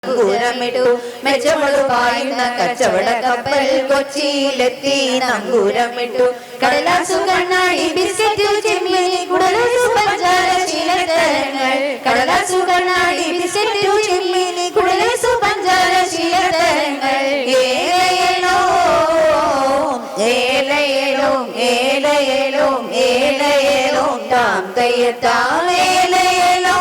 നങ്കൂരമിട്ടു മെച്ചമൊഴു പായുന്ന കച്ചവട കപ്പൽ കൊച്ചിയിലെത്തി. നങ്കൂരമിട്ടു കടലാസു കണ്ണാടി ബിസ്ക്കറ്റു ചെമ്മീനി കുടലൂസു പഞ്ചാര ശീലതരങ്ങൾ. കടലാസു കണ്ണാടി ബിസ്ക്കറ്റു ചെമ്മീനി കുടലൂസു പഞ്ചാര ശീലതരങ്ങൾ. ഏലയലോ ഏലയലോ ഏലയലോ ഏലയലോ താം തയ്യത്താം ഏലയലോ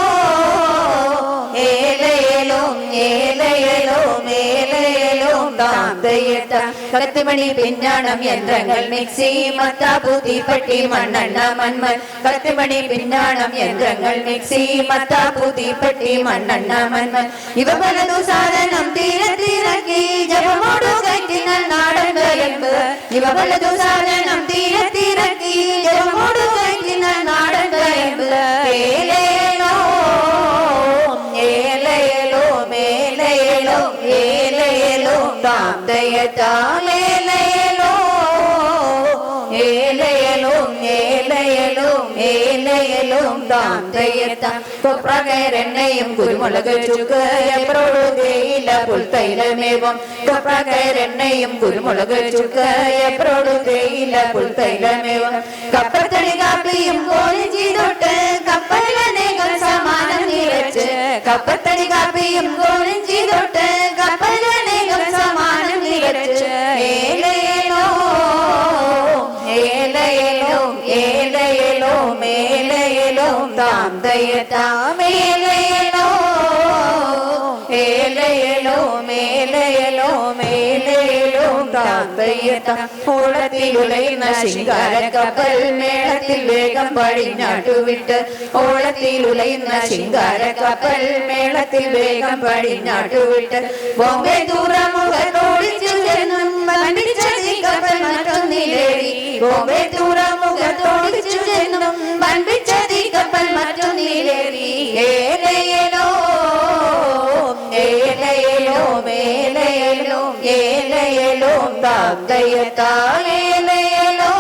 ഏലയലോ ഏലയലോ ഏലയലോ താം തയ്യത്താം. കത്തിമണി പിന്നാണം യന്ത്രങ്ങൾ മിക്സി മത്താപ്പു തീപ്പട്ടി മണ്ണെണ്ണ മൺമൺ. കത്തിമണി പിന്നാണം യന്ത്രങ്ങൾ മിക്സി മത്താപ്പു തീപ്പട്ടി മണ്ണെണ്ണ മൺമൺ. ഇവ പലതു സാധനം തീരത്തിറക്കി ജപമോടു കയറ്റിനാൽ നാടൻ കയമ്പ്. ഇവ പലതു സാധനം തീരത്തിറക്കി ജപമോടു കയറ്റിനാൽ നാടൻ കയമ്പ്. ഏലയലോ ഏലയലോ ഏലയലോ ഏലയലോ താം തയ്യത്താം ഏലയലോ ഏലയലോ ഏലയലോ ഏലയലോ താം തയ്യത്താം. കൊപ്രകയറെണ്ണയും കുരുമുളക് ചുക്ക് എപ്പോഴു തേയില പുൽത്തൈലമേവം. കൊപ്രകയറെണ്ണയും കുരുമുളക് ചുക്ക് എപ്പോഴു തേയില പുൽത്തൈലമേവം. കപ്പത്തടി കാപ്പിയും കോലിഞ്ചി തൊട്ട് കപ്പലിനേകം സമാനം നിറച്ച്. കപ്പത്തടി കാപ്പിയും കോലിഞ്ചി തൊട്ട് കപ്പലിനേകം സമാനം നിറച്ച്. ഏലയലോ ഏലയലോ ഏലയലോ ഏലയലോ താം തയ്യത്താം ഏലയലോ ഏലയലോ ഏലയലോ ഏലയലോ താം തയ്യത്താം. ഓളത്തിലുലയുന്ന ശിങ്കാര കപ്പൽ മേളത്തിൽ വേഗം പടിഞ്ഞാട്ടുവിട്ട്. ഓളത്തിലുലയുന്ന ശിങ്കാര കപ്പൽ മേളത്തിൽ വേഗം പടിഞ്ഞാട്ടുവിട്ട്. ബോംബെ തുറമുഖത്തോടിച്ചു ചെന്നും വൻപിച്ചതി കപ്പൽ മറ്റൊന്നിലേറി. ബോംബെ തുറമുഖത്തോടിച്ചു ചെന്നും വൻപിച്ചതി കപ്പൽ മറ്റൊന്നിലേറി. ഏലയലോ ഏലയലോ ഏലയലോ ഏലയലോ താം തയ്യത്താം ഏലയലോ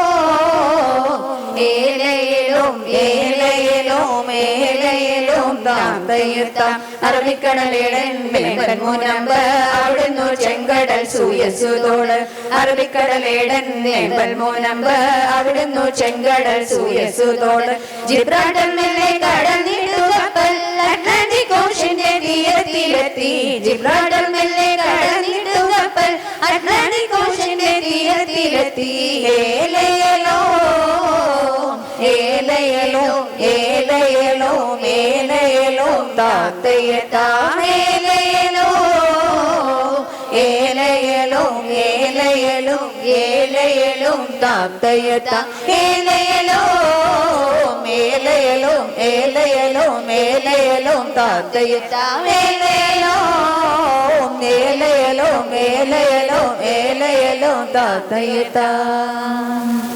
ഏലയലോ ഏലയലോ ഏലയലോ താം തയ്യത്താം. അറബിക്കടലേടൻ വേമ്പൻ മുനമ്പ് അവിടുന്നു ചെങ്കടൽ സൂയസുതോട്. അറബിക്കടലേടൻ വേമ്പൻ മുനമ്പ് അവിടുന്നു ചെങ്കടൽ സൂയസുതോട്. ജിബ്രാൾട്ടർ മെല്ലെ കടന്നിട്ടു കപ്പൽ അറ്റ്ലാന്റിക് ഓഷന്റെ തീരത്തിലെത്തി. ജിബ്രാൾട്ടർ മെല്ലെ കടന്നിട്ടു കപ്പൽ അറ്റ്ലാന്റിക് ഓഷന്റെ തീരത്തിലെത്തി. ഏലയലോ ഏലയലോ ഏലയലോ ഏലയലോ താം തയ്യത്താം ഏലയലോ ഏലയലോ ഏലയലോ ഏലയലോ താം തയ്യത്താം ഏലയലോ ഏലയലോ ഏലയലോ ഏലയലോ താം തയ്യത്താം ഏലയലോ ഏലയലോ ഏലയലോ ഏലയലോ താം തയ്യത്താം.